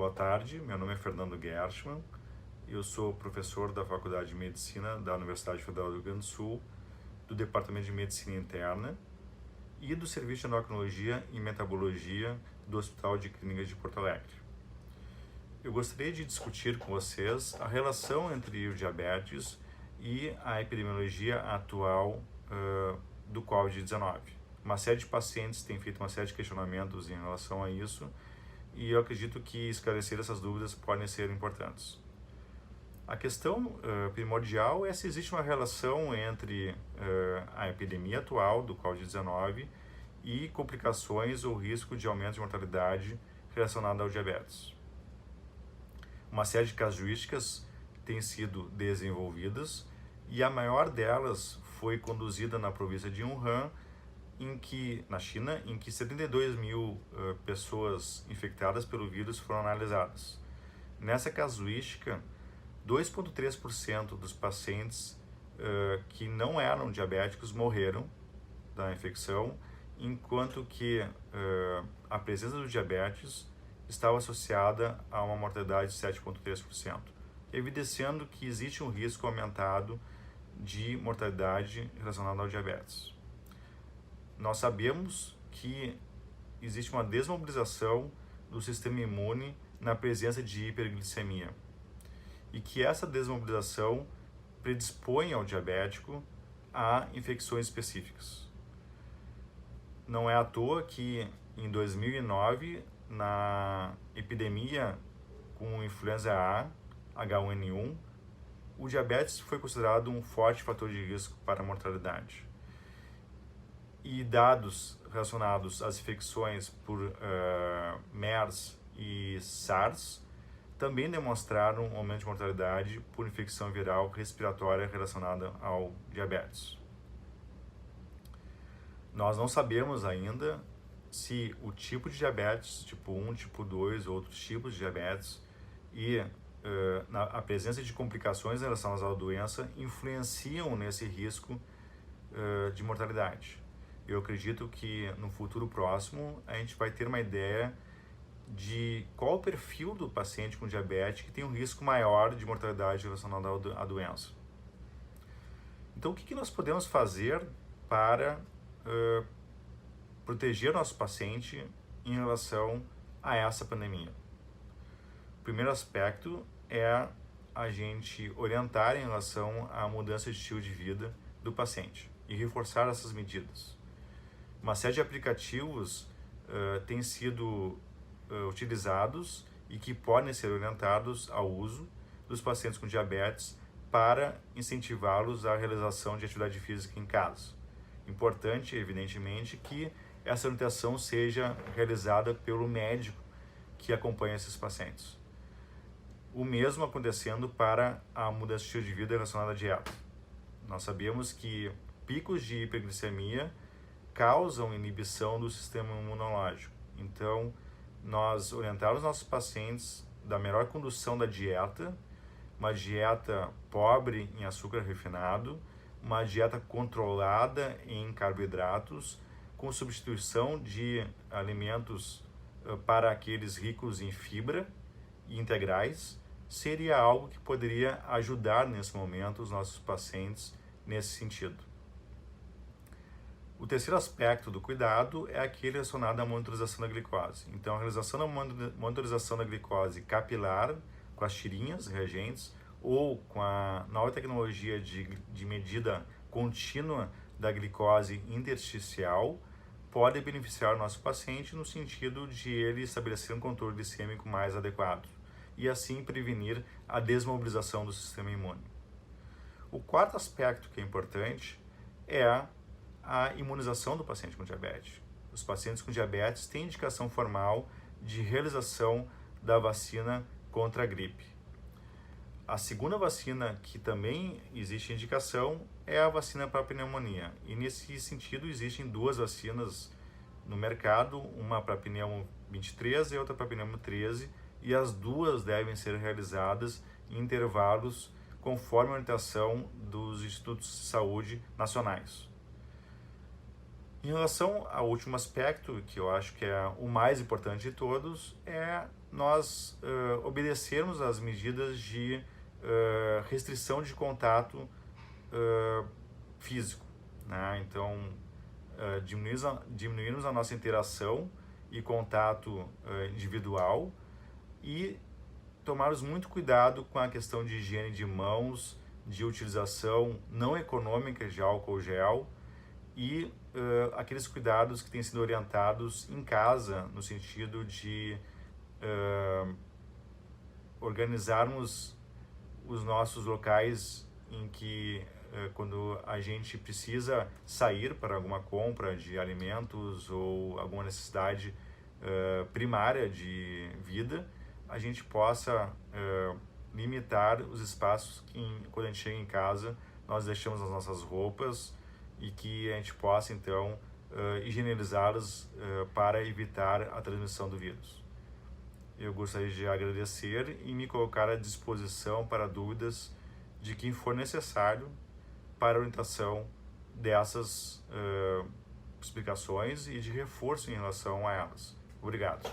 Boa tarde, meu nome é Fernando Gershman, eu sou professor da Faculdade de Medicina da Universidade Federal do Rio Grande do Sul, do Departamento de Medicina Interna e do Serviço de Endocrinologia e Metabologia do Hospital de Clínicas de Porto Alegre. Eu gostaria de discutir com vocês a relação entre o diabetes e a epidemiologia atual do Covid-19. Uma série de pacientes tem feito uma série de questionamentos em relação a isso e eu acredito que esclarecer essas dúvidas podem ser importantes. A questão primordial é se existe uma relação entre a epidemia atual do Covid-19 e complicações ou risco de aumento de mortalidade relacionado ao diabetes. Uma série de casuísticas tem sido desenvolvidas e a maior delas foi conduzida na província de Wuhan, na China, em que 72 mil pessoas infectadas pelo vírus foram analisadas. Nessa casuística, 2,3% dos pacientes que não eram diabéticos morreram da infecção, enquanto que a presença do diabetes estava associada a uma mortalidade de 7,3%, evidenciando que existe um risco aumentado de mortalidade relacionada ao diabetes. Nós sabemos que existe uma desmobilização do sistema imune na presença de hiperglicemia e que essa desmobilização predispõe ao diabético a infecções específicas. Não é à toa que em 2009, na epidemia com influenza A, H1N1, o diabetes foi considerado um forte fator de risco para a mortalidade. E dados relacionados às infecções por MERS e SARS também demonstraram um aumento de mortalidade por infecção viral respiratória relacionada ao diabetes. Nós não sabemos ainda se o tipo de diabetes, tipo 1, tipo 2, outros tipos de diabetes e a presença de complicações relacionadas à doença influenciam nesse risco de mortalidade. Eu acredito que no futuro próximo a gente vai ter uma ideia de qual o perfil do paciente com diabetes que tem um risco maior de mortalidade relacionada à doença. Então, o que nós podemos fazer para proteger nosso paciente em relação a essa pandemia? O primeiro aspecto é a gente orientar em relação à mudança de estilo de vida do paciente e reforçar essas medidas. Uma série de aplicativos têm sido utilizados e que podem ser orientados ao uso dos pacientes com diabetes para incentivá-los à realização de atividade física em casa. Importante, evidentemente, que essa orientação seja realizada pelo médico que acompanha esses pacientes. O mesmo acontecendo para a mudança de estilo de vida relacionada à dieta. Nós sabemos que picos de hiperglicemia causam inibição do sistema imunológico. Então, nós orientamos os nossos pacientes da melhor condução da dieta, uma dieta pobre em açúcar refinado, uma dieta controlada em carboidratos, com substituição de alimentos para aqueles ricos em fibra e integrais, seria algo que poderia ajudar nesse momento os nossos pacientes nesse sentido. O terceiro aspecto do cuidado é aquele relacionado à monitorização da glicose. Então, a realização da monitorização da glicose capilar, com as tirinhas reagentes, ou com a nova tecnologia de medida contínua da glicose intersticial, pode beneficiar o nosso paciente no sentido de ele estabelecer um controle glicêmico mais adequado e assim prevenir a desmobilização do sistema imune. O quarto aspecto que é importante é a imunização do paciente com diabetes. Os pacientes com diabetes têm indicação formal de realização da vacina contra a gripe. A segunda vacina que também existe indicação é a vacina para a pneumonia. E nesse sentido existem duas vacinas no mercado, uma para a pneumo 23 e outra para a pneumo 13, e as duas devem ser realizadas em intervalos conforme a orientação dos institutos de saúde nacionais. Em relação ao último aspecto, que eu acho que é o mais importante de todos, é nós obedecermos às medidas de restrição de contato físico, né? Então, diminuirmos a nossa interação e contato individual e tomarmos muito cuidado com a questão de higiene de mãos, de utilização não econômica de álcool gel e aqueles cuidados que têm sido orientados em casa, no sentido de organizarmos os nossos locais em que, quando a gente precisa sair para alguma compra de alimentos ou alguma necessidade primária de vida, a gente possa limitar os espaços que, quando a gente chega em casa, nós deixamos as nossas roupas e que a gente possa, então, higienizá-las para evitar a transmissão do vírus. Eu gostaria de agradecer e me colocar à disposição para dúvidas de quem for necessário para a orientação dessas explicações e de reforço em relação a elas. Obrigado.